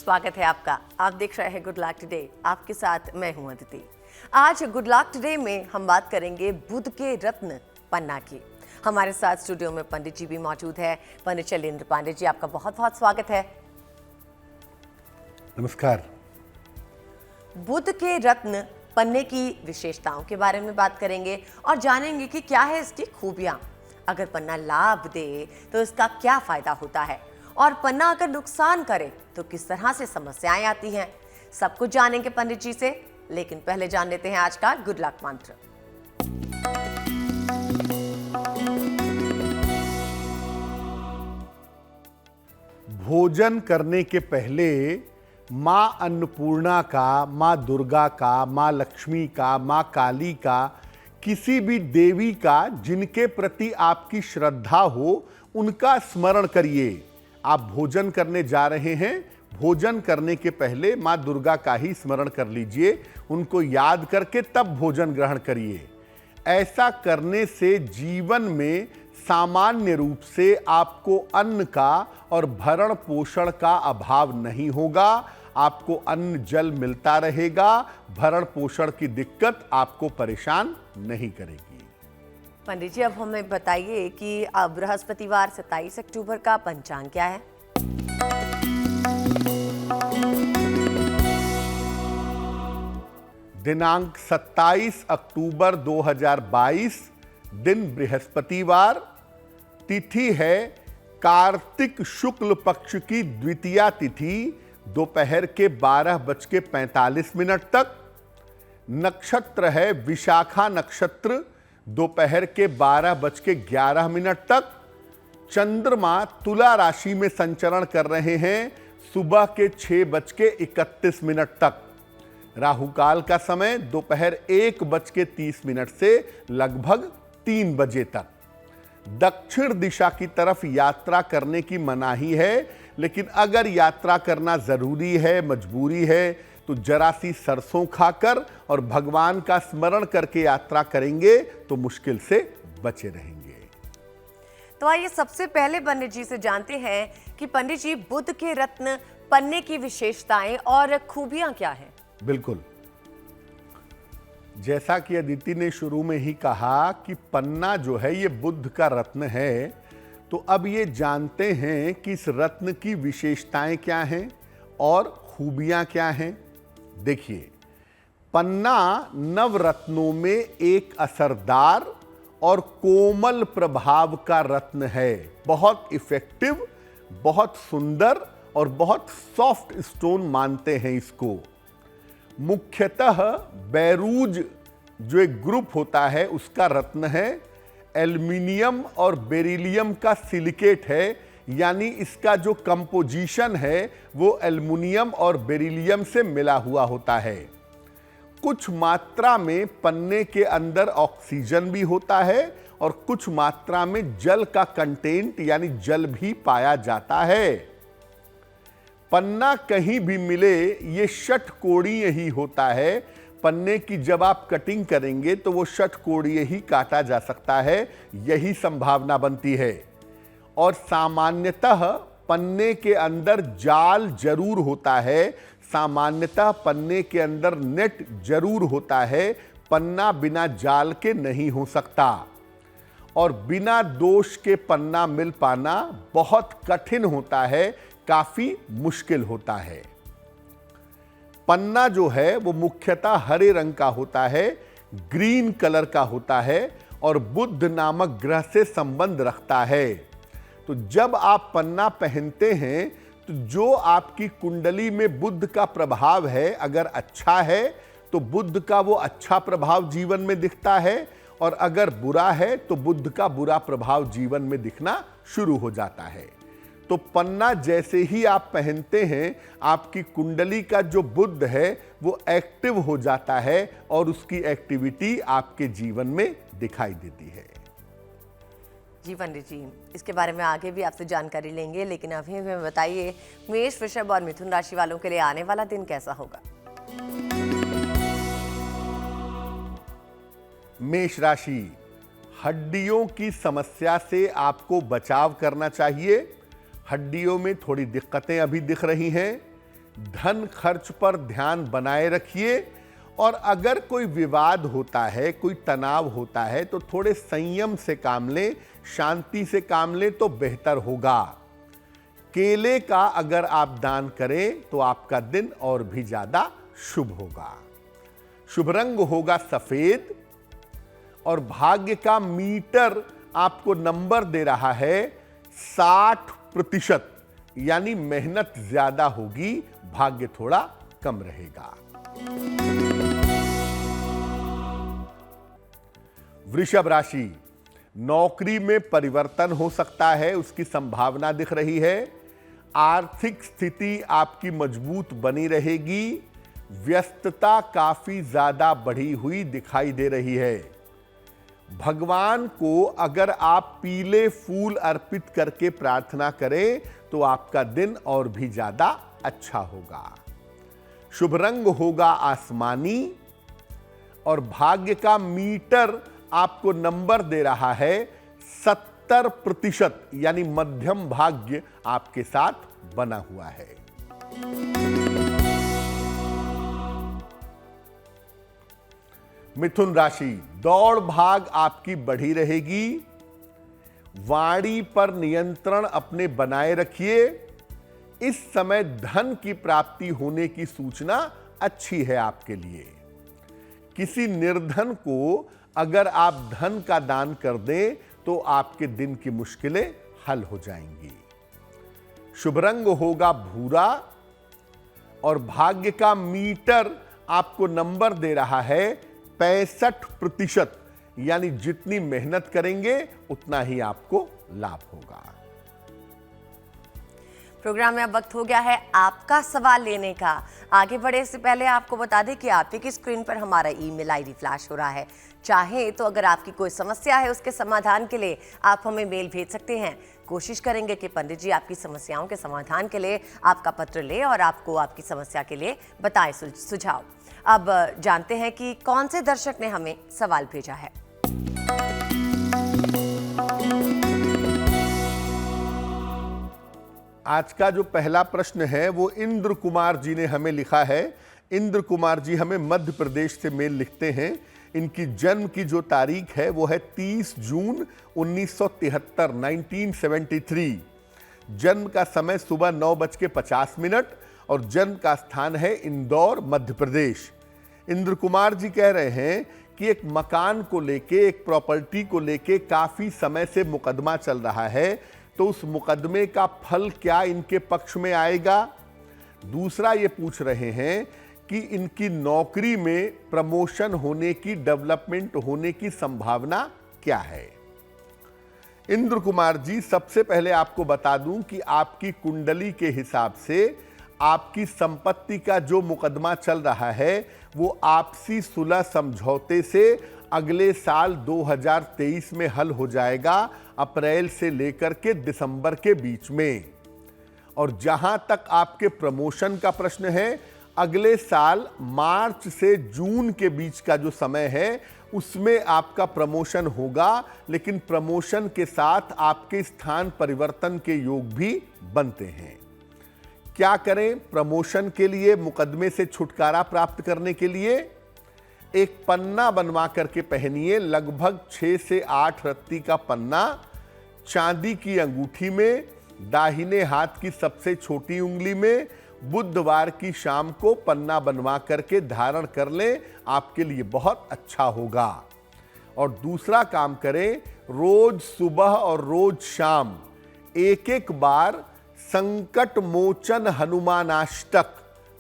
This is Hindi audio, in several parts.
स्वागत है आपका। आप देख रहे हैं गुड लक टुडे। आपके साथ मैं हूं अदिति। आज गुड लक टुडे में हम बात करेंगे बुध के रत्न पन्ना की। हमारे साथ स्टूडियो में पंडित जी भी मौजूद है। पंडित शैलेंद्र पांडे जी, आपका बहुत बहुत स्वागत है। नमस्कार। बुध के रत्न पन्ने की विशेषताओं के बारे में बात करेंगे और जानेंगे कि क्या है इसकी खूबियां। अगर पन्ना लाभ दे तो इसका क्या फायदा होता है और पन्ना अगर नुकसान करे तो किस तरह से समस्याएं आती हैं। सब कुछ जानेंगे पंडित जी से, लेकिन पहले जान लेते हैं आज का गुड लक मंत्र। भोजन करने के पहले मां अन्नपूर्णा का, मां दुर्गा का, मां लक्ष्मी का, मां काली का, किसी भी देवी का जिनके प्रति आपकी श्रद्धा हो उनका स्मरण करिए। आप भोजन करने जा रहे हैं, भोजन करने के पहले मां दुर्गा का ही स्मरण कर लीजिए, उनको याद करके तब भोजन ग्रहण करिए। ऐसा करने से जीवन में सामान्य रूप से आपको अन्न का और भरण पोषण का अभाव नहीं होगा। आपको अन्न जल मिलता रहेगा, भरण पोषण की दिक्कत आपको परेशान नहीं करेगी। पंडित जी, अब हमें बताइए कि बृहस्पतिवार 27 अक्टूबर का पंचांग क्या है? दिनांक 27 अक्टूबर 2022, दिन बृहस्पतिवार, तिथि है कार्तिक शुक्ल पक्ष की द्वितीया तिथि, दोपहर के 12:45 तक। नक्षत्र है विशाखा नक्षत्र, दोपहर के 12:11 तक। चंद्रमा तुला राशि में संचरण कर रहे हैं सुबह के 6:31 तक। राहु काल का समय दोपहर 1:30 से लगभग 3 बजे तक। दक्षिण दिशा की तरफ यात्रा करने की मनाही है, लेकिन अगर यात्रा करना जरूरी है, मजबूरी है, तो जरा सी सरसों खाकर और भगवान का स्मरण करके यात्रा करेंगे तो मुश्किल से बचे रहेंगे। तो आइए सबसे पहले पंडित जी से जानते हैं कि पंडित जी, बुध के रत्न पन्ने की विशेषताएं और खूबियां क्या हैं? बिल्कुल, जैसा कि अदिति ने शुरू में ही कहा कि पन्ना जो है ये बुध का रत्न है, तो अब ये जानते हैं कि इस रत्न की विशेषताएं क्या हैं और खूबियां क्या हैं। देखिए, पन्ना नवरत्नों में एक असरदार और कोमल प्रभाव का रत्न है। बहुत इफेक्टिव, बहुत सुंदर और बहुत सॉफ्ट स्टोन मानते हैं इसको। मुख्यतः बैरूज जो एक ग्रुप होता है उसका रत्न है। एल्युमिनियम और बेरिलियम का सिलिकेट है, यानी इसका जो कंपोजिशन है वो एल्युमिनियम और बेरिलियम से मिला हुआ होता है। कुछ मात्रा में पन्ने के अंदर ऑक्सीजन भी होता है और कुछ मात्रा में जल का कंटेंट यानी जल भी पाया जाता है। पन्ना कहीं भी मिले ये षटकोणीय ही होता है। पन्ने की जब आप कटिंग करेंगे तो वो षटकोणीय ही काटा जा सकता है, यही संभावना बनती है। और सामान्यतः पन्ने के अंदर जाल जरूर होता है, सामान्यतः पन्ने के अंदर नेट जरूर होता है। पन्ना बिना जाल के नहीं हो सकता और बिना दोष के पन्ना मिल पाना बहुत कठिन होता है, काफी मुश्किल होता है। पन्ना जो है वो मुख्यतः हरे रंग का होता है, ग्रीन कलर का होता है और बुध नामक ग्रह से संबंध रखता है। तो जब आप पन्ना पहनते हैं तो जो आपकी कुंडली में बुध का प्रभाव है अगर अच्छा है तो बुध का वो अच्छा प्रभाव जीवन में दिखता है, और अगर बुरा है तो बुध का बुरा प्रभाव जीवन में दिखना शुरू हो जाता है। तो पन्ना जैसे ही आप पहनते हैं आपकी कुंडली का जो बुध है वो एक्टिव हो जाता है और उसकी एक्टिविटी आपके जीवन में दिखाई देती है। जी पंडित जी, इसके बारे में आगे भी आपसे जानकारी लेंगे, लेकिन अभी हमें बताइए मेष, वृषभ और मिथुन राशि वालों के लिए आने वाला दिन कैसा होगा? मेष राशि, हड्डियों की समस्या से आपको बचाव करना चाहिए। हड्डियों में थोड़ी दिक्कतें अभी दिख रही हैं। धन खर्च पर ध्यान बनाए रखिए और अगर कोई विवाद होता है, कोई तनाव होता है तो थोड़े संयम से काम लें, शांति से काम लें तो बेहतर होगा। केले का अगर आप दान करें तो आपका दिन और भी ज्यादा शुभ होगा। शुभ रंग होगा सफेद और भाग्य का मीटर आपको नंबर दे रहा है 60%, यानी मेहनत ज्यादा होगी, भाग्य थोड़ा कम रहेगा। वृषभ राशि, नौकरी में परिवर्तन हो सकता है, उसकी संभावना दिख रही है। आर्थिक स्थिति आपकी मजबूत बनी रहेगी। व्यस्तता काफी ज्यादा बढ़ी हुई दिखाई दे रही है। भगवान को अगर आप पीले फूल अर्पित करके प्रार्थना करें तो आपका दिन और भी ज्यादा अच्छा होगा। शुभ रंग होगा आसमानी और भाग्य का मीटर आपको नंबर दे रहा है 70%, यानी मध्यम भाग्य आपके साथ बना हुआ है। मिथुन राशि, दौड़ भाग आपकी बढ़ी रहेगी। वाणी पर नियंत्रण अपने बनाए रखिए। इस समय धन की प्राप्ति होने की सूचना अच्छी है आपके लिए। किसी निर्धन को अगर आप धन का दान कर दें तो आपके दिन की मुश्किलें हल हो जाएंगी। शुभ रंग होगा भूरा और भाग्य का मीटर आपको नंबर दे रहा है 65%, यानी जितनी मेहनत करेंगे उतना ही आपको लाभ होगा। प्रोग्राम में अब वक्त हो गया है आपका सवाल लेने का। आगे बढ़े से पहले आपको बता दें कि आपकी की स्क्रीन पर हमारा ईमेल आईडी फ्लैश हो रहा है। चाहे तो अगर आपकी कोई समस्या है उसके समाधान के लिए आप हमें मेल भेज सकते हैं। कोशिश करेंगे कि पंडित जी आपकी समस्याओं के समाधान के लिए आपका पत्र ले और आपको आपकी समस्या के लिए बताएं सुझाव। अब जानते हैं कि कौन से दर्शक ने हमें सवाल भेजा है। आज का जो पहला प्रश्न है वो इंद्र कुमार जी ने हमें लिखा है। इंद्र कुमार जी हमें मध्य प्रदेश से मेल लिखते हैं। इनकी जन्म की जो तारीख है वो है 30 जून 1973, 1973। जन्म का समय सुबह 9:50 और जन्म का स्थान है इंदौर, मध्य प्रदेश। इंद्र कुमार जी कह रहे हैं कि एक मकान को लेके, एक प्रॉपर्टी को लेके काफी समय से मुकदमा चल रहा है, तो उस मुकदमे का फल क्या इनके पक्ष में आएगा। दूसरा ये पूछ रहे हैं कि इनकी नौकरी में प्रमोशन होने की, डेवलपमेंट होने की संभावना क्या है। इंद्र कुमार जी, सबसे पहले आपको बता दूं कि आपकी कुंडली के हिसाब से आपकी संपत्ति का जो मुकदमा चल रहा है वो आपसी सुलह समझौते से अगले साल 2023 में हल हो जाएगा, अप्रैल से लेकर के दिसंबर के बीच में। और जहां तक आपके प्रमोशन का प्रश्न है, अगले साल मार्च से जून के बीच का जो समय है उसमें आपका प्रमोशन होगा, लेकिन प्रमोशन के साथ आपके स्थान परिवर्तन के योग भी बनते हैं। क्या करें प्रमोशन के लिए, मुकदमे से छुटकारा प्राप्त करने के लिए? एक पन्ना बनवा करके पहनिए, लगभग 6 से 8 रत्ती का पन्ना, चांदी की अंगूठी में, दाहिने हाथ की सबसे छोटी उंगली में। बुधवार की शाम को पन्ना बनवा करके धारण कर लें, आपके लिए बहुत अच्छा होगा। और दूसरा काम करें, रोज सुबह और रोज शाम एक एक बार संकट मोचन हनुमानाष्टक,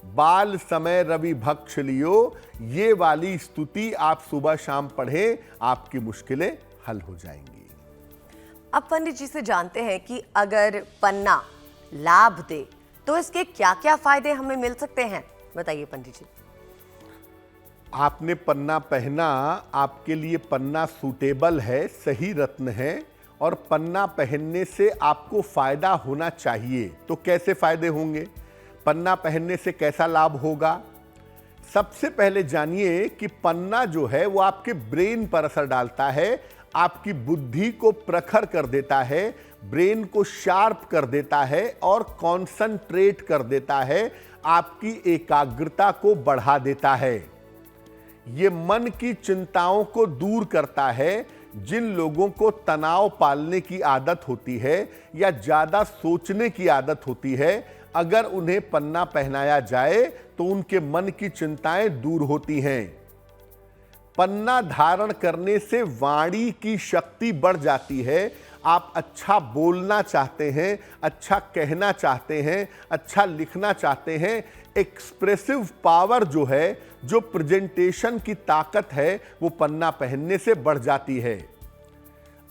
बाल समय रवि भक्ष लियो, ये वाली स्तुति आप सुबह शाम पढ़ें, आपकी मुश्किलें हल हो जाएंगी। अब पंडित जी से जानते हैं कि अगर पन्ना लाभ दे तो इसके क्या क्या फायदे हमें मिल सकते हैं, बताइए पंडित जी। आपने पन्ना पहना, आपके लिए पन्ना सूटेबल है, सही रत्न है और पन्ना पहनने से आपको फायदा होना चाहिए। तो कैसे फायदे होंगे, पन्ना पहनने से कैसा लाभ होगा? सबसे पहले जानिए कि पन्ना जो है वो आपके ब्रेन पर असर डालता है, आपकी बुद्धि को प्रखर कर देता है, ब्रेन को शार्प कर देता है और कॉन्संट्रेट कर देता है, आपकी एकाग्रता को बढ़ा देता है। ये मन की चिंताओं को दूर करता है। जिन लोगों को तनाव पालने की आदत होती है या ज्यादा सोचने की आदत होती है, अगर उन्हें पन्ना पहनाया जाए तो उनके मन की चिंताएं दूर होती हैं। पन्ना धारण करने से वाणी की शक्ति बढ़ जाती है। आप अच्छा बोलना चाहते हैं, अच्छा कहना चाहते हैं, अच्छा लिखना चाहते हैं, एक्सप्रेसिव पावर जो है, जो प्रेजेंटेशन की ताकत है, वो पन्ना पहनने से बढ़ जाती है।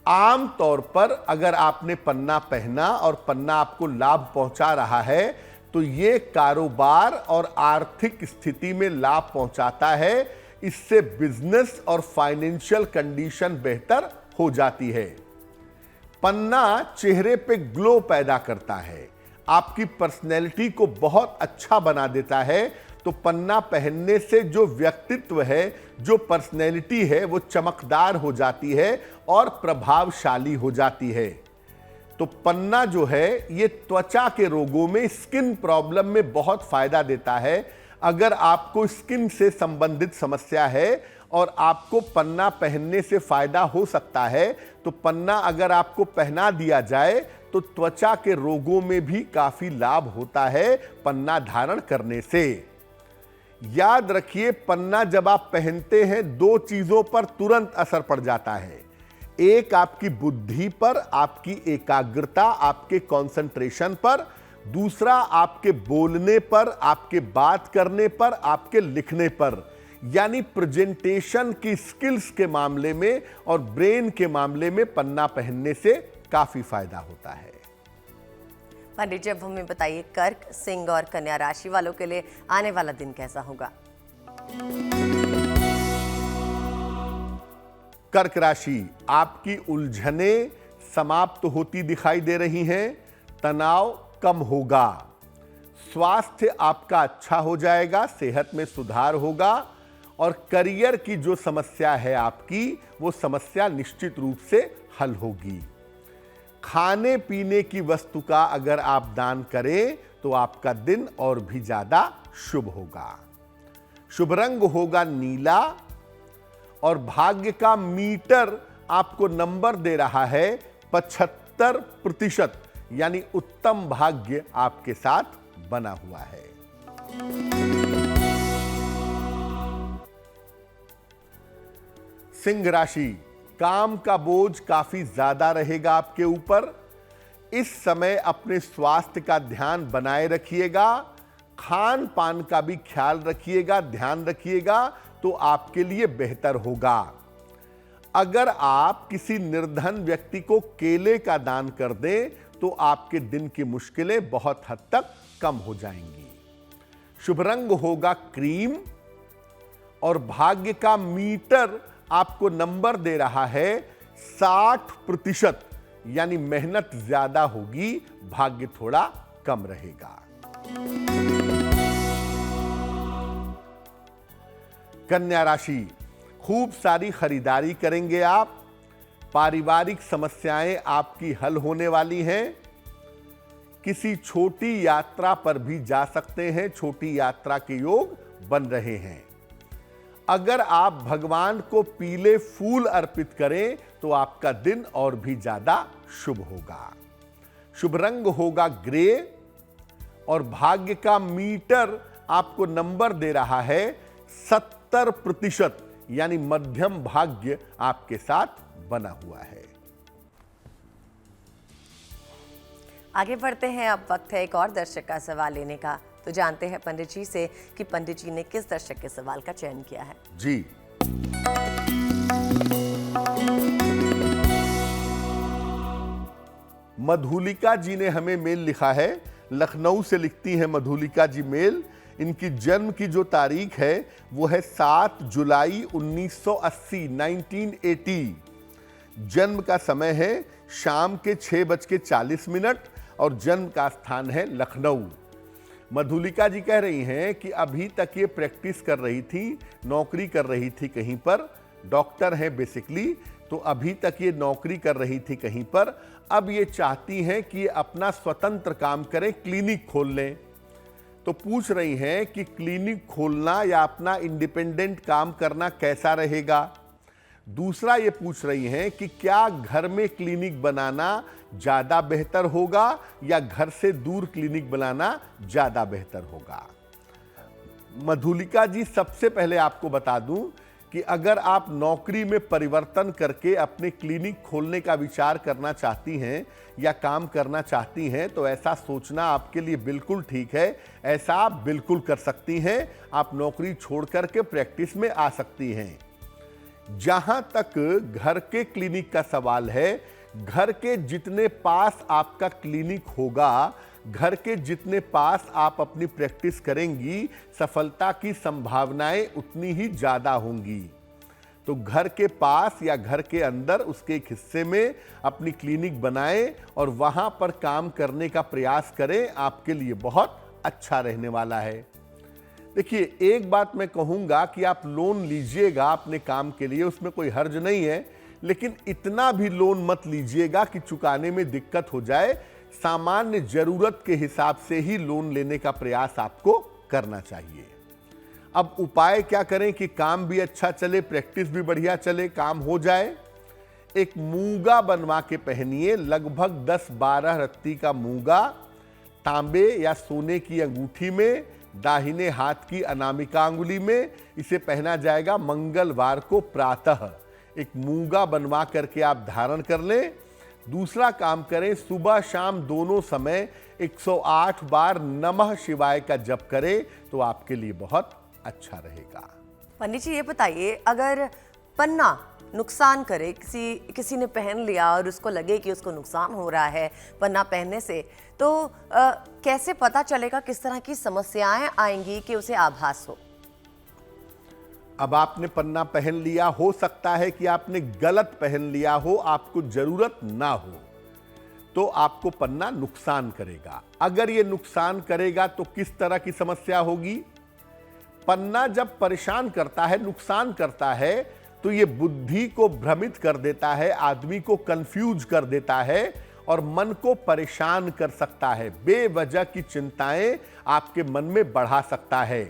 आम तौर पर अगर आपने पन्ना पहना और पन्ना आपको लाभ पहुंचा रहा है तो ये कारोबार और आर्थिक स्थिति में लाभ पहुंचाता है। इससे बिजनेस और फाइनेंशियल कंडीशन बेहतर हो जाती है। पन्ना चेहरे पे ग्लो पैदा करता है, आपकी पर्सनैलिटी को बहुत अच्छा बना देता है। तो पन्ना पहनने से जो व्यक्तित्व है, जो पर्सनैलिटी है, वो चमकदार हो जाती है और प्रभावशाली हो जाती है। तो पन्ना जो है ये त्वचा के रोगों में, स्किन प्रॉब्लम में बहुत फायदा देता है। अगर आपको स्किन से संबंधित समस्या है और आपको पन्ना पहनने से फायदा हो सकता है, तो पन्ना अगर आपको पहना दिया जाए तो त्वचा के रोगों में भी काफी लाभ होता है पन्ना धारण करने से। याद रखिए, पन्ना जब आप पहनते हैं, दो चीजों पर तुरंत असर पड़ जाता है। एक आपकी बुद्धि पर, आपकी एकाग्रता, आपके कंसंट्रेशन पर। दूसरा आपके बोलने पर, आपके बात करने पर, आपके लिखने पर। यानी प्रेजेंटेशन की स्किल्स के मामले में और ब्रेन के मामले में पन्ना पहनने से काफी फायदा होता है। पंडित जी, अब हमें बताइए, कर्क, सिंह और कन्या राशि वालों के लिए आने वाला दिन कैसा होगा? कर्क राशि, आपकी उलझने समाप्त होती दिखाई दे रही हैं। तनाव कम होगा। स्वास्थ्य आपका अच्छा हो जाएगा, सेहत में सुधार होगा और करियर की जो समस्या है आपकी, वो समस्या निश्चित रूप से हल होगी। खाने पीने की वस्तु का अगर आप दान करें तो आपका दिन और भी ज्यादा शुभ होगा। शुभ रंग होगा नीला और भाग्य का मीटर आपको नंबर दे रहा है 75%, यानी उत्तम भाग्य आपके साथ बना हुआ है। सिंह राशि, काम का बोझ काफी ज्यादा रहेगा आपके ऊपर। इस समय अपने स्वास्थ्य का ध्यान बनाए रखिएगा, खान पान का भी ख्याल रखिएगा, ध्यान रखिएगा, तो आपके लिए बेहतर होगा। अगर आप किसी निर्धन व्यक्ति को केले का दान कर दें तो आपके दिन की मुश्किलें बहुत हद तक कम हो जाएंगी। शुभ रंग होगा क्रीम और भाग्य का मीटर आपको नंबर दे रहा है 60%, यानी मेहनत ज्यादा होगी, भाग्य थोड़ा कम रहेगा। कन्या राशि, खूब सारी खरीदारी करेंगे आप। पारिवारिक समस्याएं आपकी हल होने वाली हैं। किसी छोटी यात्रा पर भी जा सकते हैं, छोटी यात्रा के योग बन रहे हैं। अगर आप भगवान को पीले फूल अर्पित करें तो आपका दिन और भी ज्यादा शुभ होगा। शुभ रंग होगा ग्रे और भाग्य का मीटर आपको नंबर दे रहा है 70%, यानी मध्यम भाग्य आपके साथ बना हुआ है। आगे बढ़ते हैं, अब वक्त है एक और दर्शक का सवाल लेने का। तो जानते हैं पंडित जी से कि पंडित जी ने किस दर्शक के सवाल का चयन किया है। जी, मधुलिका जी ने हमें मेल लिखा है। लखनऊ से लिखती हैं मधुलिका जी मेल। इनकी जन्म की जो तारीख है वो है 7 जुलाई 1980, 1980। जन्म का समय है शाम के 6:40 और जन्म का स्थान है लखनऊ। मधुलिका जी कह रही हैं कि अभी तक ये प्रैक्टिस कर रही थी, नौकरी कर रही थी कहीं पर, डॉक्टर हैं बेसिकली, तो अभी तक ये नौकरी कर रही थी कहीं पर, अब ये चाहती हैं कि ये अपना स्वतंत्र काम करें, क्लिनिक खोल लें। तो पूछ रही हैं कि क्लिनिक खोलना या अपना इंडिपेंडेंट काम करना कैसा रहेगा। दूसरा ये पूछ रही हैं कि क्या घर में क्लिनिक बनाना ज़्यादा बेहतर होगा या घर से दूर क्लिनिक बनाना ज़्यादा बेहतर होगा। मधुलिका जी, सबसे पहले आपको बता दूं कि अगर आप नौकरी में परिवर्तन करके अपने क्लिनिक खोलने का विचार करना चाहती हैं या काम करना चाहती हैं तो ऐसा सोचना आपके लिए बिल्कुल ठीक है। ऐसा आप बिल्कुल कर सकती हैं। आप नौकरी छोड़ करके प्रैक्टिस में आ सकती हैं। जहां तक घर के क्लिनिक का सवाल है, घर के जितने पास आपका क्लिनिक होगा, घर के जितने पास आप अपनी प्रैक्टिस करेंगी, सफलता की संभावनाएं उतनी ही ज़्यादा होंगी। तो घर के पास या घर के अंदर उसके एक हिस्से में अपनी क्लिनिक बनाएं और वहां पर काम करने का प्रयास करें, आपके लिए बहुत अच्छा रहने वाला है। देखिए, एक बात मैं कहूँगा कि आप लोन लीजिएगा अपने काम के लिए, उसमें कोई हर्ज नहीं है, लेकिन इतना भी लोन मत लीजिएगा कि चुकाने में दिक्कत हो जाए। सामान्य जरूरत के हिसाब से ही लोन लेने का प्रयास आपको करना चाहिए। अब उपाय क्या करें कि काम भी अच्छा चले, प्रैक्टिस भी बढ़िया चले, काम हो जाए। एक मूंगा बनवा के पहनिए, लगभग 10-12 रत्ती का मूंगा तांबे या सोने की अंगूठी में, दाहिने हाथ की अनामिका अंगुली में। इसे पहना जाएगा मंगलवार को प्रातः। एक मूंगा बनवा करके आप धारण कर लें। दूसरा काम करें, सुबह शाम दोनों समय 108 बार नमः शिवाय का जप करें तो आपके लिए बहुत अच्छा रहेगा। पंडित जी, ये बताइए, अगर पन्ना नुकसान करे, किसी ने पहन लिया और उसको लगे कि उसको नुकसान हो रहा है पन्ना पहनने से, तो कैसे पता चलेगा, किस तरह की समस्याएं आएंगी कि उसे आभास हो? अब आपने पन्ना पहन लिया, हो सकता है कि आपने गलत पहन लिया हो, आपको जरूरत ना हो, तो आपको पन्ना नुकसान करेगा। अगर ये नुकसान करेगा तो किस तरह की समस्या होगी? पन्ना जब परेशान करता है, नुकसान करता है, तो ये बुद्धि को भ्रमित कर देता है, आदमी को कंफ्यूज कर देता है और मन को परेशान कर सकता है। बेवजह की चिंताएं आपके मन में बढ़ा सकता है।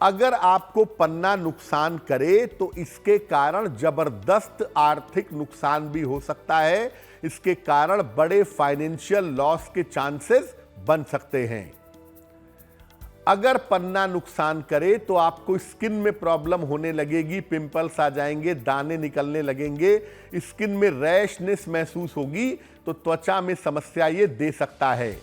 अगर आपको पन्ना नुकसान करे तो इसके कारण जबरदस्त आर्थिक नुकसान भी हो सकता है। इसके कारण बड़े फाइनेंशियल लॉस के चांसेस बन सकते हैं। अगर पन्ना नुकसान करे तो आपको स्किन में प्रॉब्लम होने लगेगी, पिंपल्स आ जाएंगे, दाने निकलने लगेंगे, स्किन में रैशनेस महसूस होगी, तो त्वचा में समस्या ये दे सकता है।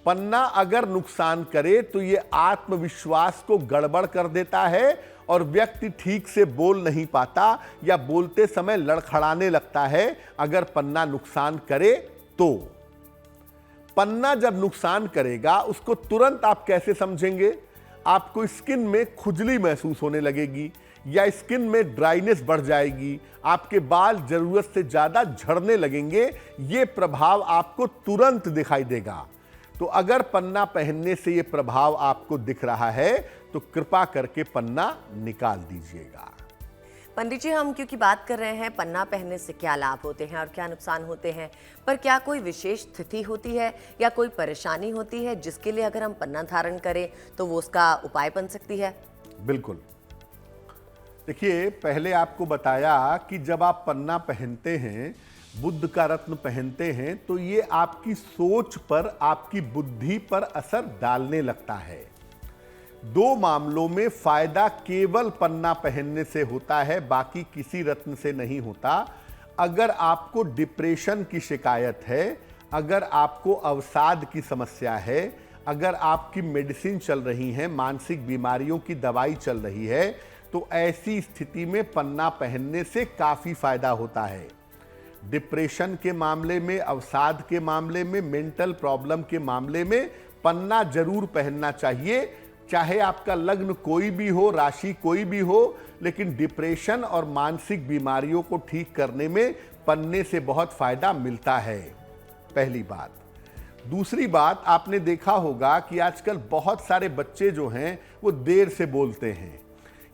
पन्ना अगर नुकसान करे तो ये आत्मविश्वास को गड़बड़ कर देता है और व्यक्ति ठीक से बोल नहीं पाता या बोलते समय लड़खड़ाने लगता है। अगर पन्ना नुकसान करे तो पन्ना जब नुकसान करेगा उसको तुरंत आप कैसे समझेंगे? आपको स्किन में खुजली महसूस होने लगेगी या स्किन में ड्राइनेस बढ़ जाएगी, आपके बाल जरूरत से ज्यादा झड़ने लगेंगे। ये प्रभाव आपको तुरंत दिखाई देगा। तो अगर पन्ना पहनने से ये प्रभाव आपको दिख रहा है तो कृपा करके पन्ना निकाल दीजिएगा। पंडित जी, हम क्योंकि बात कर रहे हैं पन्ना पहनने से क्या लाभ होते हैं और क्या नुकसान होते हैं, पर क्या कोई विशेष स्थिति होती है या कोई परेशानी होती है जिसके लिए अगर हम पन्ना धारण करें तो वो उसका उपाय बन सकती है? बिल्कुल। देखिए, पहले आपको बताया कि जब आप पन्ना पहनते हैं, बुद्ध का रत्न पहनते हैं, तो ये आपकी सोच पर, आपकी बुद्धि पर असर डालने लगता है। 2 मामलों में फायदा केवल पन्ना पहनने से होता है, बाकी किसी रत्न से नहीं होता। अगर आपको डिप्रेशन की शिकायत है, अगर आपको अवसाद की समस्या है, अगर आपकी मेडिसिन चल रही है, मानसिक बीमारियों की दवाई चल रही है, तो ऐसी स्थिति में पन्ना पहनने से काफी फायदा होता है। डिप्रेशन के मामले में, अवसाद के मामले में, मेंटल प्रॉब्लम के मामले में पन्ना जरूर पहनना चाहिए। चाहे आपका लग्न कोई भी हो, राशि कोई भी हो, लेकिन डिप्रेशन और मानसिक बीमारियों को ठीक करने में पन्ने से बहुत फायदा मिलता है। पहली बात। दूसरी बात, आपने देखा होगा कि आजकल बहुत सारे बच्चे जो हैं वो देर से बोलते हैं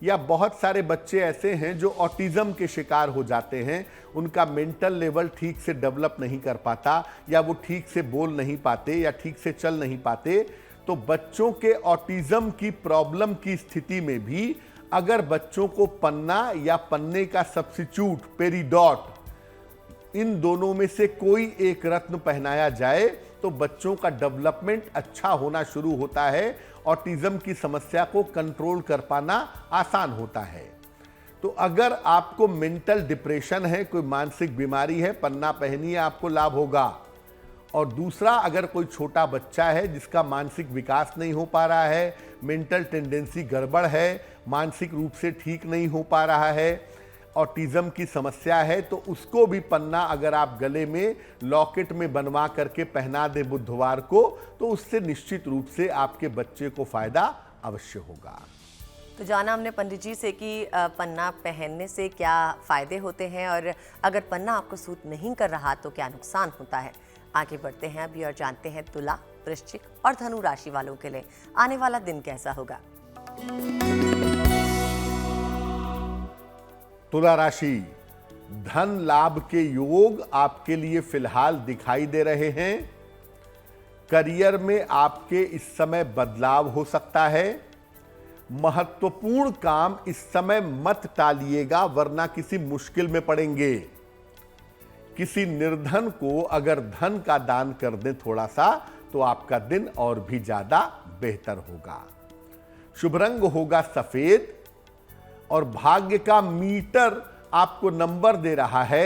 या बहुत सारे बच्चे ऐसे हैं जो ऑटिज्म के शिकार हो जाते हैं, उनका मेंटल लेवल ठीक से डेवलप नहीं कर पाता, या वो ठीक से बोल नहीं पाते या ठीक से चल नहीं पाते। तो बच्चों के ऑटिज्म की प्रॉब्लम की स्थिति में भी अगर बच्चों को पन्ना या पन्ने का सब्स्टिट्यूट पेरिडॉट, इन दोनों में से कोई एक रत्न पहनाया जाए तो बच्चों का डेवलपमेंट अच्छा होना शुरू होता है, ऑटिज्म की समस्या को कंट्रोल कर पाना आसान होता है। तो अगर आपको मेंटल डिप्रेशन है, कोई मानसिक बीमारी है, पन्ना पहनिए, आपको लाभ होगा। और दूसरा, अगर कोई छोटा बच्चा है जिसका मानसिक विकास नहीं हो पा रहा है, मेंटल टेंडेंसी गड़बड़ है, मानसिक रूप से ठीक नहीं हो पा रहा है, ऑटिज्म की समस्या है, तो उसको भी पन्ना अगर आप गले में लॉकेट में बनवा करके पहना दें बुधवार को, तो उससे निश्चित रूप से आपके बच्चे को फायदा अवश्य होगा। तो जाना हमने पंडित जी से कि पन्ना पहनने से क्या फायदे होते हैं, और अगर पन्ना आपको सूट नहीं कर रहा तो क्या नुकसान होता है। आगे बढ़ते हैं अभी और जानते हैं तुला, वृश्चिक और धनु राशि वालों के लिए आने वाला दिन कैसा होगा। तुला राशि, धन लाभ के योग आपके लिए फिलहाल दिखाई दे रहे हैं। करियर में आपके इस समय बदलाव हो सकता है। महत्वपूर्ण काम इस समय मत टालिएगा, वरना किसी मुश्किल में पड़ेंगे। किसी निर्धन को अगर धन का दान कर दें थोड़ा सा, तो आपका दिन और भी ज्यादा बेहतर होगा। शुभ रंग होगा सफेद, और भाग्य का मीटर आपको नंबर दे रहा है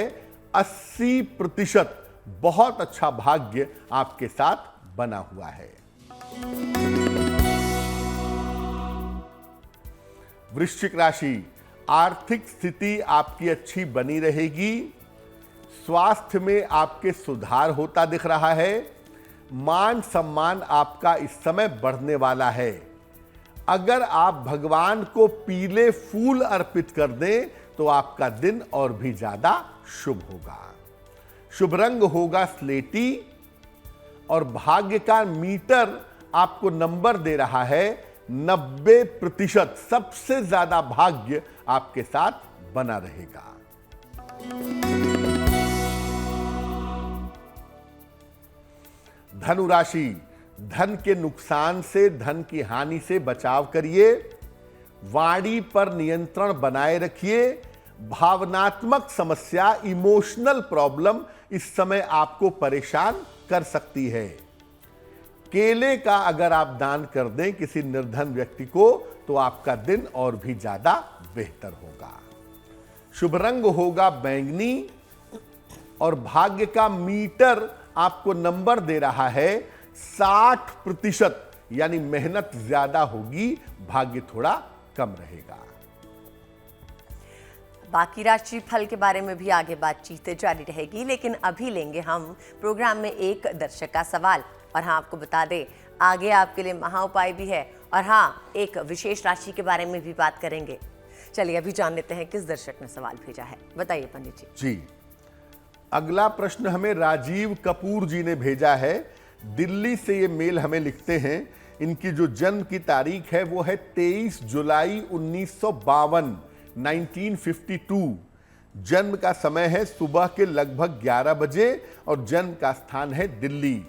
80%। बहुत अच्छा भाग्य आपके साथ बना हुआ है। वृश्चिक राशि, आर्थिक स्थिति आपकी अच्छी बनी रहेगी। स्वास्थ्य में आपके सुधार होता दिख रहा है। मान सम्मान आपका इस समय बढ़ने वाला है। अगर आप भगवान को पीले फूल अर्पित कर दें तो आपका दिन और भी ज्यादा शुभ होगा। शुभ रंग होगा स्लेटी, और भाग्य का मीटर आपको नंबर दे रहा है 90%। सबसे ज्यादा भाग्य आपके साथ बना रहेगा। धनु राशि, धन के नुकसान से, धन की हानि से बचाव करिए। वाणी पर नियंत्रण बनाए रखिए। भावनात्मक समस्या, इमोशनल प्रॉब्लम इस समय आपको परेशान कर सकती है। केले का अगर आप दान कर दें किसी निर्धन व्यक्ति को, तो आपका दिन और भी ज्यादा बेहतर होगा। शुभ रंग होगा बैंगनी, और भाग्य का मीटर आपको नंबर दे रहा है 60%। यानी मेहनत ज्यादा होगी, भाग्य थोड़ा कम रहेगा। बाकी राशि फल के बारे में भी आगे बातचीत जारी रहेगी, लेकिन अभी लेंगे हम प्रोग्राम में एक दर्शक का सवाल। और हाँ, आपको बता दें आगे आपके लिए महा उपाय भी है, और हाँ, एक विशेष राशि के बारे में भी बात करेंगे। चलिए अभी जान लेते हैं किस दर्शक ने सवाल भेजा है। बताइए पंडित जी। जी, अगला प्रश्न हमें राजीव कपूर जी ने भेजा है। दिल्ली से ये मेल हमें लिखते हैं। इनकी जो जन्म की तारीख है वो है 23 जुलाई 1952, 1952। जन्म का समय है सुबह के लगभग 11 बजे, और जन्म का स्थान है दिल्ली।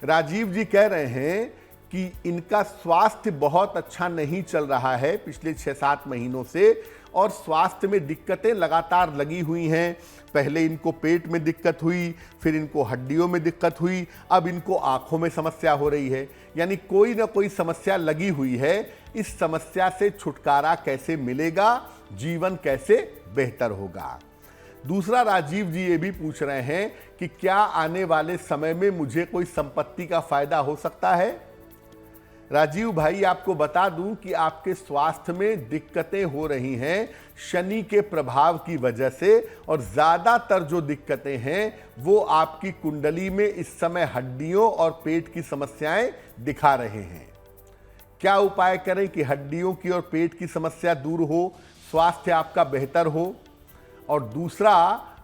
राजीव जी कह रहे हैं कि इनका स्वास्थ्य बहुत अच्छा नहीं चल रहा है पिछले 6-7 महीनों से, और स्वास्थ्य में दिक्कतें लगातार लगी हुई हैं। पहले इनको पेट में दिक्कत हुई, फिर इनको हड्डियों में दिक्कत हुई, अब इनको आंखों में समस्या हो रही है। यानी कोई ना कोई समस्या लगी हुई है। इस समस्या से छुटकारा कैसे मिलेगा, जीवन कैसे बेहतर होगा। दूसरा, राजीव जी ये भी पूछ रहे हैं कि क्या आने वाले समय में मुझे कोई संपत्ति का फायदा हो सकता है। राजीव भाई, आपको बता दूं कि आपके स्वास्थ्य में दिक्कतें हो रही हैं शनि के प्रभाव की वजह से, और ज्यादातर जो दिक्कतें हैं वो आपकी कुंडली में इस समय हड्डियों और पेट की समस्याएं दिखा रहे हैं। क्या उपाय करें कि हड्डियों की और पेट की समस्या दूर हो, स्वास्थ्य आपका बेहतर हो। और दूसरा,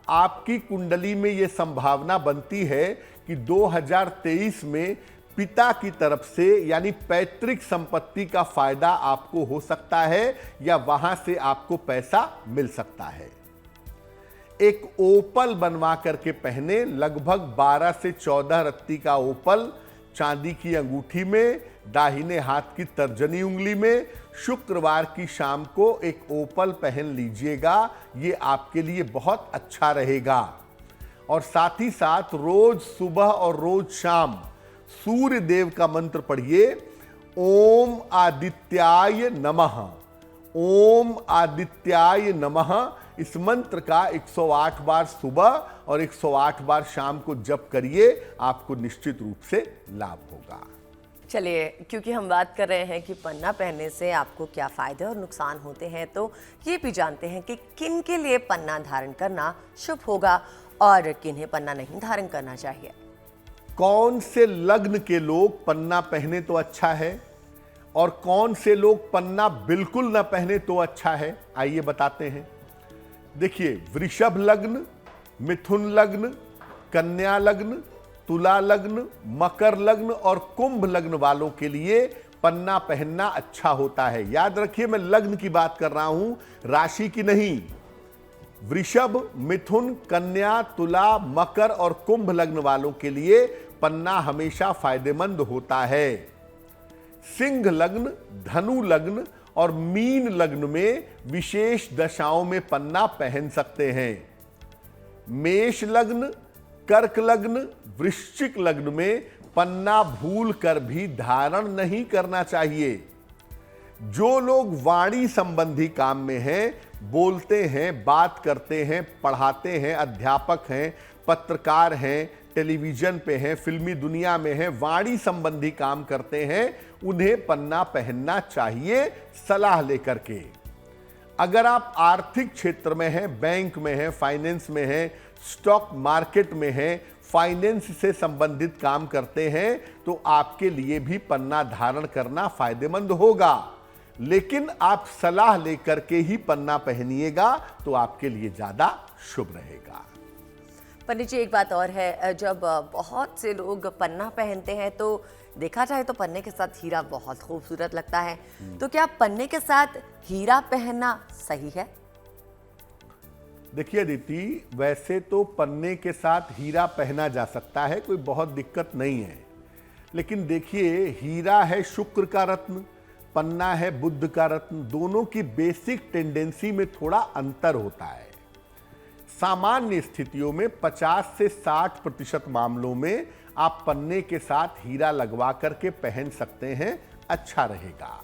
आपकी कुंडली में ये संभावना बनती है कि 2023 में पिता की तरफ से यानी पैतृक संपत्ति का फायदा आपको हो सकता है या वहां से आपको पैसा मिल सकता है। एक ओपल बनवा करके पहने, लगभग 12 से 14 रत्ती का ओपल चांदी की अंगूठी में, दाहिने हाथ की तर्जनी उंगली में, शुक्रवार की शाम को एक ओपल पहन लीजिएगा। ये आपके लिए बहुत अच्छा रहेगा। और साथ ही साथ रोज सुबह और रोज शाम सूर्य देव का मंत्र पढ़िए, ओम आदित्याय नमः, ओम आदित्याय नमः। इस मंत्र का 108 बार सुबह और 108 बार शाम को जप करिए, आपको निश्चित रूप से लाभ होगा। चलिए, क्योंकि हम बात कर रहे हैं कि पन्ना पहनने से आपको क्या फायदे और नुकसान होते हैं, तो ये भी जानते हैं कि किन के लिए पन्ना धारण करना शुभ होगा और किन्हें पन्ना नहीं धारण करना चाहिए। कौन से लग्न के लोग पन्ना पहने तो अच्छा है और कौन से लोग पन्ना बिल्कुल ना पहने तो अच्छा है, आइए बताते हैं। देखिए, वृषभ लग्न, मिथुन लग्न, कन्या लग्न, तुला लग्न, मकर लग्न और कुंभ लग्न वालों के लिए पन्ना पहनना अच्छा होता है। याद रखिए, मैं लग्न की बात कर रहा हूं, राशि की नहीं। वृषभ, मिथुन, कन्या, तुला, मकर और कुंभ लग्न वालों के लिए पन्ना हमेशा फायदेमंद होता है। सिंह लग्न, धनु लग्न और मीन लग्न में विशेष दशाओं में पन्ना पहन सकते हैं। मेष लग्न, कर्क लग्न, वृश्चिक लग्न में पन्ना भूल कर भी धारण नहीं करना चाहिए। जो लोग वाणी संबंधी काम में हैं, बोलते हैं, बात करते हैं, पढ़ाते हैं, अध्यापक हैं, पत्रकार हैं, टेलीविजन पे हैं, फिल्मी दुनिया में हैं, वाणी संबंधी काम करते हैं, उन्हें पन्ना पहनना चाहिए सलाह लेकर के। अगर आप आर्थिक क्षेत्र में हैं, बैंक में हैं, फाइनेंस में हैं, स्टॉक मार्केट में हैं, फाइनेंस से संबंधित काम करते हैं, तो आपके लिए भी पन्ना धारण करना फायदेमंद होगा। लेकिन आप सलाह लेकर के ही पन्ना पहनिएगा तो आपके लिए ज्यादा शुभ रहेगा। पंडित जी, एक बात और है, जब बहुत से लोग पन्ना पहनते हैं तो देखा जाए तो पन्ने के साथ हीरा बहुत खूबसूरत लगता है, तो क्या पन्ने के साथ हीरा पहनना सही है? देखिए दीदी, वैसे तो पन्ने के साथ हीरा पहना जा सकता है, कोई बहुत दिक्कत नहीं है। लेकिन देखिए, हीरा है शुक्र का रत्न, पन्ना है बुध का रत्न, दोनों की बेसिक टेंडेंसी में थोड़ा अंतर होता है। सामान्य स्थितियों में 50 से 60% मामलों में आप पन्ने के साथ हीरा लगवा करके पहन सकते हैं, अच्छा रहेगा।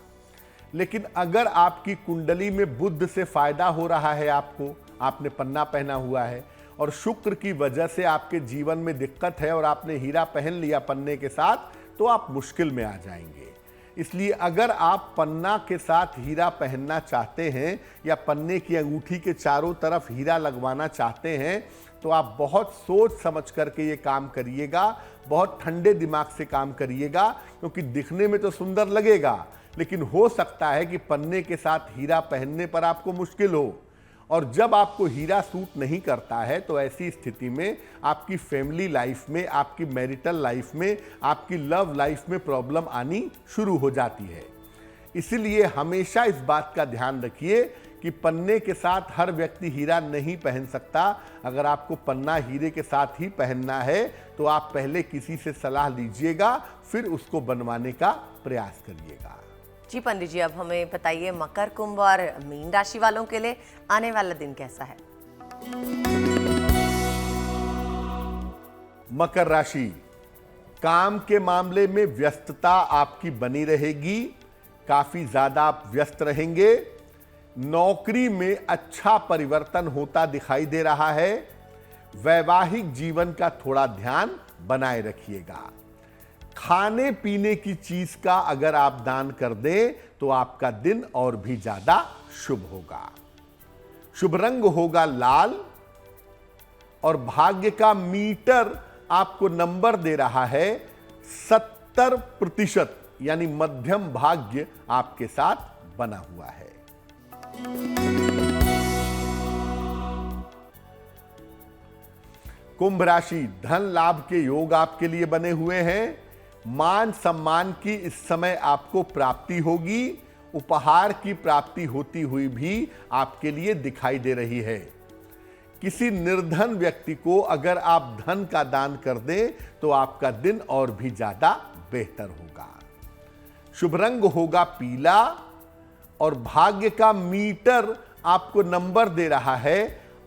लेकिन अगर आपकी कुंडली में बुध से फायदा हो रहा है, आपने पन्ना पहना हुआ है और शुक्र की वजह से आपके जीवन में दिक्कत है और आपने हीरा पहन लिया पन्ने के साथ, तो आप मुश्किल में आ जाएंगे। इसलिए अगर आप पन्ना के साथ हीरा पहनना चाहते हैं या पन्ने की अंगूठी के चारों तरफ हीरा लगवाना चाहते हैं, तो आप बहुत सोच समझ करके ये काम करिएगा, बहुत ठंडे दिमाग से काम करिएगा, क्योंकि दिखने में तो सुंदर लगेगा, लेकिन हो सकता है कि पन्ने के साथ हीरा पहनने पर आपको मुश्किल हो। और जब आपको हीरा सूट नहीं करता है, तो ऐसी स्थिति में आपकी फैमिली लाइफ में, आपकी मैरिटल लाइफ में, आपकी लव लाइफ में प्रॉब्लम आनी शुरू हो जाती है। इसीलिए हमेशा इस बात का ध्यान रखिए कि पन्ने के साथ हर व्यक्ति हीरा नहीं पहन सकता। अगर आपको पन्ना हीरे के साथ ही पहनना है, तो आप पहले किसी से सलाह लीजिएगा, फिर उसको बनवाने का प्रयास करिएगा। जी पंडित जी, अब हमें बताइए, मकर, कुंभ और मीन राशि वालों के लिए आने वाला दिन कैसा है? मकर राशि, काम के मामले में व्यस्तता आपकी बनी रहेगी, काफी ज्यादा आप व्यस्त रहेंगे। नौकरी में अच्छा परिवर्तन होता दिखाई दे रहा है। वैवाहिक जीवन का थोड़ा ध्यान बनाए रखिएगा। खाने पीने की चीज का अगर आप दान कर दें तो आपका दिन और भी ज्यादा शुभ होगा। शुभ रंग होगा लाल और भाग्य का मीटर आपको नंबर दे रहा है 70%, यानी मध्यम भाग्य आपके साथ बना हुआ है। कुंभ राशि, धन लाभ के योग आपके लिए बने हुए हैं। मान सम्मान की इस समय आपको प्राप्ति होगी। उपहार की प्राप्ति होती हुई भी आपके लिए दिखाई दे रही है। किसी निर्धन व्यक्ति को अगर आप धन का दान कर दें तो आपका दिन और भी ज्यादा बेहतर होगा। शुभ रंग होगा पीला और भाग्य का मीटर आपको नंबर दे रहा है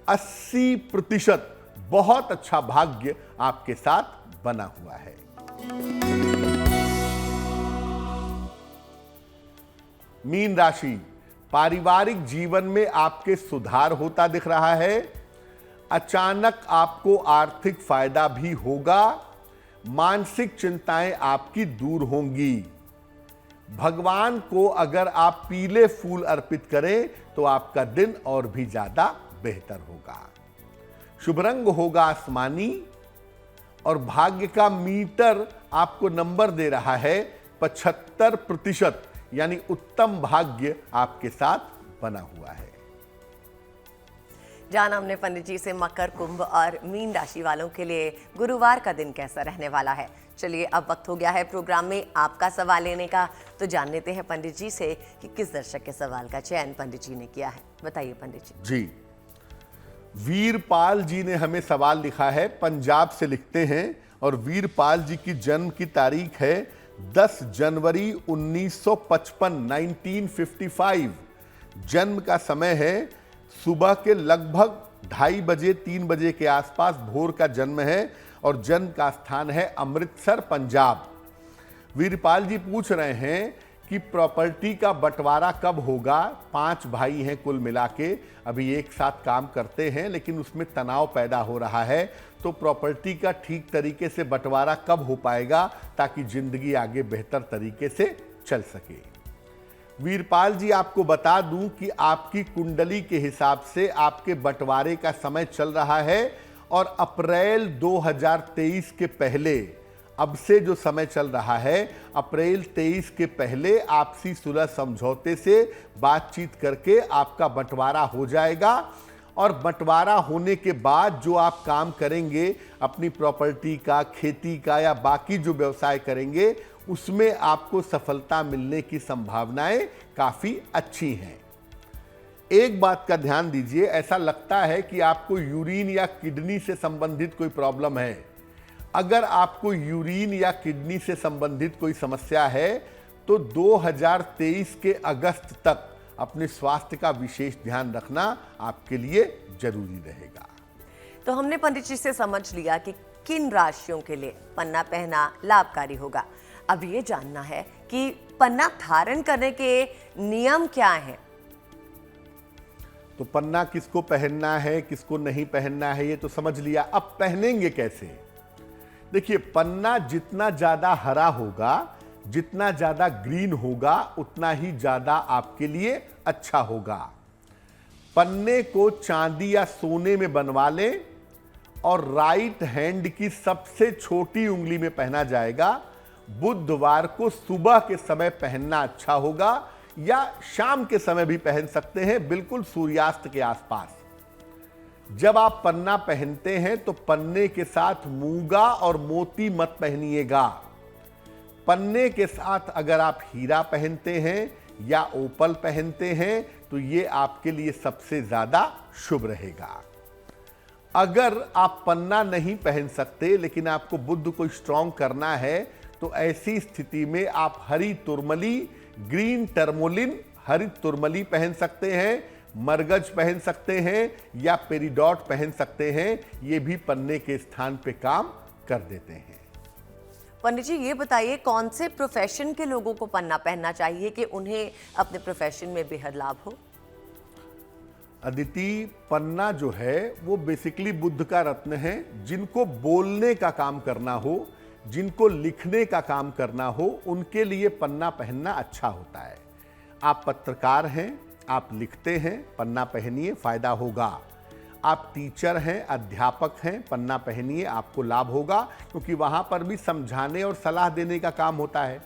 80%। बहुत अच्छा भाग्य आपके साथ बना हुआ है। मीन राशि, पारिवारिक जीवन में आपके सुधार होता दिख रहा है। अचानक आपको आर्थिक फायदा भी होगा। मानसिक चिंताएं आपकी दूर होंगी। भगवान को अगर आप पीले फूल अर्पित करें तो आपका दिन और भी ज्यादा बेहतर होगा। शुभ रंग होगा आसमानी और भाग्य का मीटर आपको नंबर दे रहा है 75%, यानी उत्तम भाग्य आपके साथ बना हुआ है। जाना हमने पंडित जी से मकर, कुंभ और मीन राशि वालों के लिए गुरुवार का दिन कैसा रहने वाला है। चलिए अब वक्त हो गया है प्रोग्राम में आपका सवाल लेने का, तो जान लेते हैं पंडित जी से कि किस दर्शक के सवाल का चयन पंडित जी ने किया है। बताइए पंडित जी। जी, वीरपाल जी ने हमें सवाल लिखा है, पंजाब से लिखते हैं और वीरपाल जी की जन्म की तारीख है 10 जनवरी 1955, 1955। जन्म का समय है सुबह के लगभग 2:30 बजे 3 बजे के आसपास भोर का जन्म है और जन्म का स्थान है अमृतसर, पंजाब। वीरपाल जी पूछ रहे हैं कि प्रॉपर्टी का बंटवारा कब होगा। 5 भाई हैं कुल मिला के, अभी एक साथ काम करते हैं लेकिन उसमें तनाव पैदा हो रहा है, तो प्रॉपर्टी का ठीक तरीके से बंटवारा कब हो पाएगा ताकि जिंदगी आगे बेहतर तरीके से चल सके। वीरपाल जी आपको बता दूं कि आपकी कुंडली के हिसाब से आपके बंटवारे का समय चल रहा है और अप्रैल 2023 के पहले, अब से जो समय चल रहा है, अप्रैल 23 के पहले आपसी सुलह समझौते से बातचीत करके आपका बंटवारा हो जाएगा। और बंटवारा होने के बाद जो आप काम करेंगे अपनी प्रॉपर्टी का, खेती का या बाकी जो व्यवसाय करेंगे, उसमें आपको सफलता मिलने की संभावनाएं काफी अच्छी हैं। एक बात का ध्यान दीजिए, ऐसा लगता है कि आपको यूरिन या किडनी से संबंधित कोई प्रॉब्लम है। अगर आपको यूरिन या किडनी से संबंधित कोई समस्या है तो 2023 के अगस्त तक अपने स्वास्थ्य का विशेष ध्यान रखना आपके लिए जरूरी रहेगा। तो हमने पंडित जी से समझ लिया कि किन राशियों के लिए पन्ना पहनना लाभकारी होगा। अब ये जानना है कि पन्ना धारण करने के नियम क्या हैं। तो पन्ना किसको पहनना है, किसको नहीं पहनना है, ये तो समझ लिया। अब पहनेंगे कैसे? देखिए, पन्ना जितना ज्यादा हरा होगा, जितना ज्यादा ग्रीन होगा, उतना ही ज्यादा आपके लिए अच्छा होगा। पन्ने को चांदी या सोने में बनवा लें और राइट हैंड की सबसे छोटी उंगली में पहना जाएगा। बुधवार को सुबह के समय पहनना अच्छा होगा या शाम के समय भी पहन सकते हैं, बिल्कुल सूर्यास्त के आसपास। जब आप पन्ना पहनते हैं तो पन्ने के साथ मूंगा और मोती मत पहनिएगा। पन्ने के साथ अगर आप हीरा पहनते हैं या ओपल पहनते हैं तो ये आपके लिए सबसे ज्यादा शुभ रहेगा। अगर आप पन्ना नहीं पहन सकते लेकिन आपको बुध को स्ट्रांग करना है तो ऐसी स्थिति में आप हरी तुरमली, ग्रीन टर्मोलिन, हरित तुरमली पहन सकते हैं, मरगज पहन सकते हैं या पेरिडॉट पहन सकते हैं। ये भी पन्ने के स्थान पे काम कर देते हैं। पंडित जी ये बताइए, कौन से प्रोफेशन के लोगों को पन्ना पहनना चाहिए कि उन्हें अपने प्रोफेशन में बेहद लाभ हो? अदिति, पन्ना जो है वो बेसिकली बुद्ध का रत्न है। जिनको बोलने का काम करना हो, जिनको लिखने का काम करना हो, उनके लिए पन्ना पहनना अच्छा होता है। आप पत्रकार हैं, आप लिखते हैं, पन्ना पहनिए, फायदा होगा। आप टीचर हैं, अध्यापक हैं, पन्ना पहनिए, आपको लाभ होगा, क्योंकि वहां पर भी समझाने और सलाह देने का काम होता है।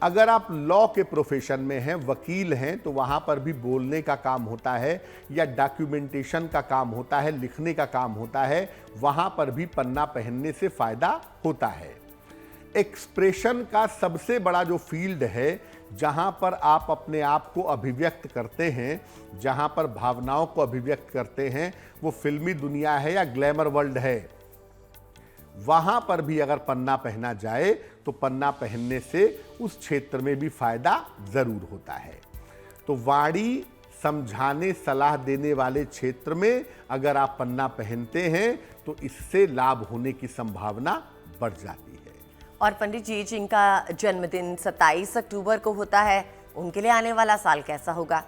अगर आप लॉ के प्रोफेशन में हैं, वकील हैं, तो वहां पर भी बोलने का काम होता है या डॉक्यूमेंटेशन का काम होता है, लिखने का काम होता है, वहां पर भी पन्ना पहनने से फायदा होता है। एक्सप्रेशन का सबसे बड़ा जो फील्ड है, जहां पर आप अपने आप को अभिव्यक्त करते हैं, जहां पर भावनाओं को अभिव्यक्त करते हैं, वो फिल्मी दुनिया है या ग्लैमर वर्ल्ड है। वहां पर भी अगर पन्ना पहना जाए तो पन्ना पहनने से उस क्षेत्र में भी फायदा जरूर होता है। तो वाणी समझाने सलाह देने वाले क्षेत्र में अगर आप पन्ना पहनते हैं तो इससे लाभ होने की संभावना बढ़ जाती है। और पंडित जी, जिनका जन्मदिन 27 अक्टूबर को होता है, उनके लिए आने वाला साल कैसा होगा?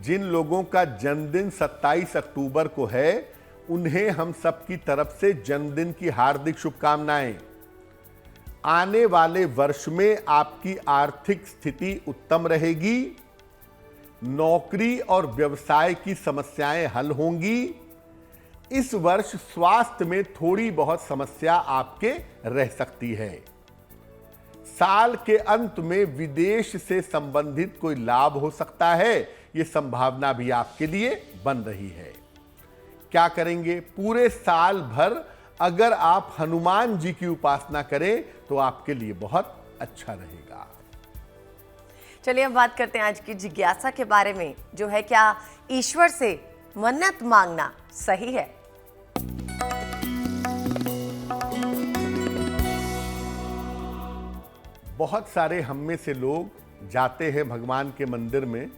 जिन लोगों का जन्मदिन 27 अक्टूबर को है, उन्हें हम सबकी तरफ से जन्मदिन की हार्दिक शुभकामनाएं। आने वाले वर्ष में आपकी आर्थिक स्थिति उत्तम रहेगी, नौकरी और व्यवसाय की समस्याएं हल होंगी। इस वर्ष स्वास्थ्य में थोड़ी बहुत समस्या आपके रह सकती है। साल के अंत में विदेश से संबंधित कोई लाभ हो सकता है, यह संभावना भी आपके लिए बन रही है। क्या करेंगे? पूरे साल भर अगर आप हनुमान जी की उपासना करें तो आपके लिए बहुत अच्छा रहेगा। चलिए अब बात करते हैं आज की जिज्ञासा के बारे में, जो है क्या ईश्वर से मन्नत मांगना सही है? बहुत सारे हम में से लोग जाते हैं भगवान के मंदिर में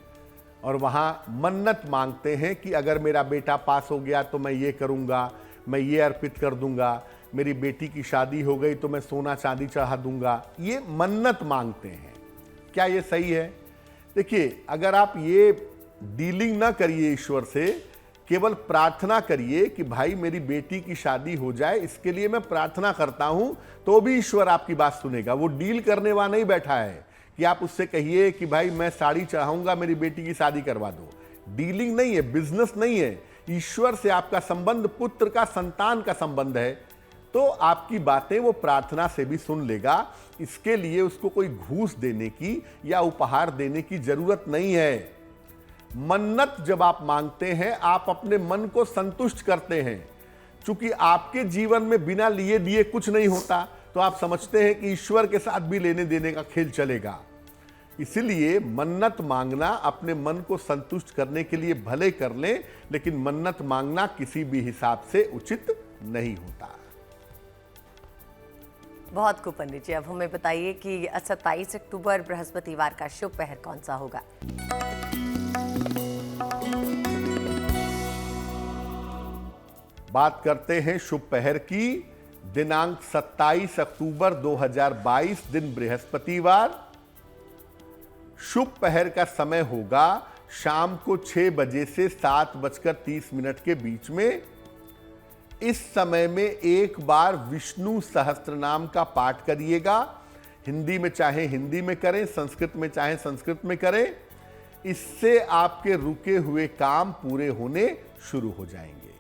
और वहां मन्नत मांगते हैं कि अगर मेरा बेटा पास हो गया तो मैं ये करूंगा, मैं ये अर्पित कर दूंगा, मेरी बेटी की शादी हो गई तो मैं सोना चांदी चढ़ा दूंगा। ये मन्नत मांगते हैं। क्या ये सही है? देखिए, अगर आप ये डीलिंग ना करिए ईश्वर से, केवल प्रार्थना करिए कि भाई मेरी बेटी की शादी हो जाए, इसके लिए मैं प्रार्थना करता हूं, तो भी ईश्वर आपकी बात सुनेगा। वो डील करने वाला नहीं बैठा है कि आप उससे कहिए कि भाई मैं साड़ी चढ़ाऊंगा, मेरी बेटी की शादी करवा दो। डीलिंग नहीं है, बिजनेस नहीं है। ईश्वर से आपका संबंध पुत्र का, संतान का संबंध है, तो आपकी बातें वो प्रार्थना से भी सुन लेगा। इसके लिए उसको कोई घूस देने की या उपहार देने की जरूरत नहीं है। मन्नत जब आप मांगते हैं, आप अपने मन को संतुष्ट करते हैं। चूंकि आपके जीवन में बिना लिए दिए कुछ नहीं होता, तो आप समझते हैं कि ईश्वर के साथ भी लेने देने का खेल चलेगा। इसलिए मन्नत मांगना अपने मन को संतुष्ट करने के लिए भले कर लें, लेकिन मन्नत मांगना किसी भी हिसाब से उचित नहीं होता। बहुत खूब पंडित जी। अब हमें बताइए कि 27 अक्टूबर बृहस्पतिवार का शुभ पहर कौन सा होगा? बात करते हैं शुभ पहर की। दिनांक 27 अक्टूबर 2022, दिन बृहस्पतिवार। शुभ पहर का समय होगा शाम को 6 बजे से 7:30 के बीच में। इस समय में एक बार विष्णु सहस्त्रनाम का पाठ करिएगा। हिंदी में चाहे हिंदी में करें, संस्कृत में चाहे संस्कृत में करें। इससे आपके रुके हुए काम पूरे होने शुरू हो जाएंगे।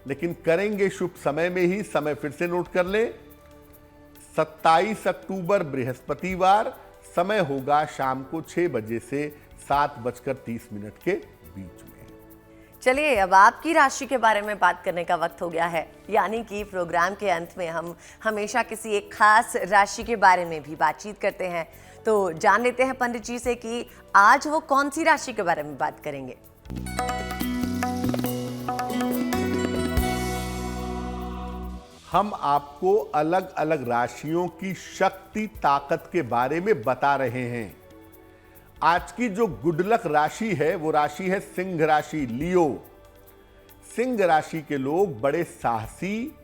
लेकिन करेंगे शुभ समय में ही। समय फिर से नोट कर लें, 27 अक्टूबर बृहस्पतिवार, समय होगा शाम को 6 बजे से 7:30 के बीच में। चलिए अब आपकी राशि के बारे में बात करने का वक्त हो गया है। यानी कि प्रोग्राम के अंत में हम हमेशा किसी एक खास राशि के बारे में भी बातचीत करते हैं। तो जान लेते हैं पंडित जी से कि आज वो कौन सी राशि के बारे में बात करेंगे। हम आपको अलग अलग राशियों की शक्ति, ताकत के बारे में बता रहे हैं। आज की जो गुड लक राशि है वो राशि है सिंह राशि, लियो। सिंह राशि के लोग बड़े साहसी,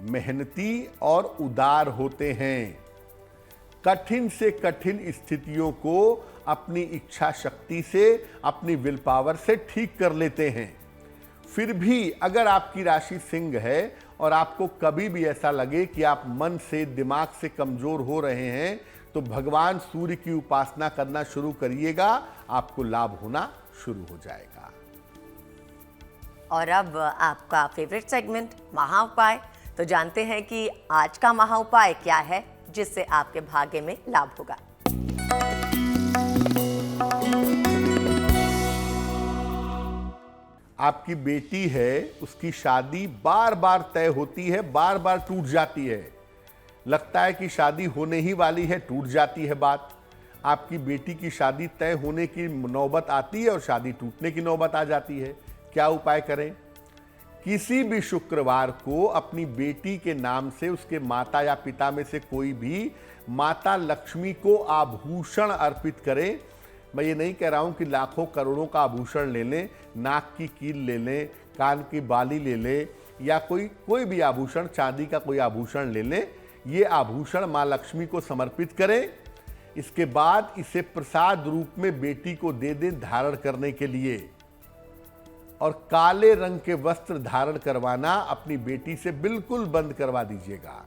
मेहनती और उदार होते हैं। कठिन से कठिन स्थितियों को अपनी इच्छा शक्ति से, अपनी विल पावर से ठीक कर लेते हैं। फिर भी अगर आपकी राशि सिंह है और आपको कभी भी ऐसा लगे कि आप मन से, दिमाग से कमजोर हो रहे हैं, तो भगवान सूर्य की उपासना करना शुरू करिएगा। आपको लाभ होना शुरू हो जाएगा। और अब आपका फेवरेट सेगमेंट महा उपाय। तो जानते हैं कि आज का महा उपाय क्या है जिससे आपके भाग्य में लाभ होगा। आपकी बेटी है, उसकी शादी बार बार तय होती है, बार बार टूट जाती है। लगता है कि शादी होने ही वाली है, टूट जाती है बात। आपकी बेटी की शादी तय होने की नौबत आती है और शादी टूटने की नौबत आ जाती है। क्या उपाय करें? किसी भी शुक्रवार को अपनी बेटी के नाम से उसके माता या पिता में से कोई भी माता लक्ष्मी को आभूषण अर्पित करें। मैं ये नहीं कह रहा हूं कि लाखों करोड़ों का आभूषण ले लें, नाक की कील ले लें, कान की बाली ले लें, या कोई भी आभूषण, चांदी का कोई आभूषण ले लें। ये आभूषण माँ लक्ष्मी को समर्पित करें। इसके बाद इसे प्रसाद रूप में बेटी को दे दें धारण करने के लिए। और काले रंग के वस्त्र धारण करवाना अपनी बेटी से बिल्कुल बंद करवा दीजिएगा।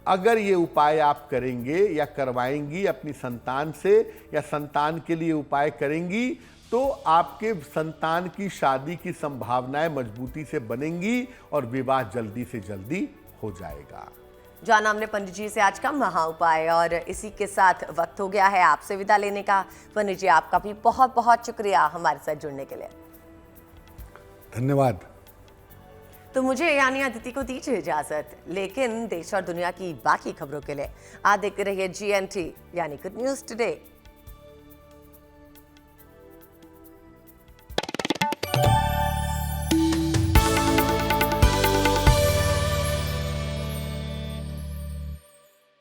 अगर ये उपाय आप करेंगे या करवाएंगी अपनी संतान से, या संतान के लिए उपाय करेंगी, तो आपके संतान की शादी की संभावनाएं मजबूती से बनेंगी और विवाह जल्दी से जल्दी हो जाएगा। जाना हमने पंडित जी से आज का महा उपाय, और इसी के साथ वक्त हो गया है आपसे विदा लेने का। पंडित जी, आपका भी बहुत बहुत शुक्रिया हमारे साथ जुड़ने के लिए। धन्यवाद। तो मुझे यानी अदिति को दीजिए इजाजत, लेकिन देश और दुनिया की बाकी खबरों के लिए आप देखते रहिए GNT यानी गुड न्यूज टुडे।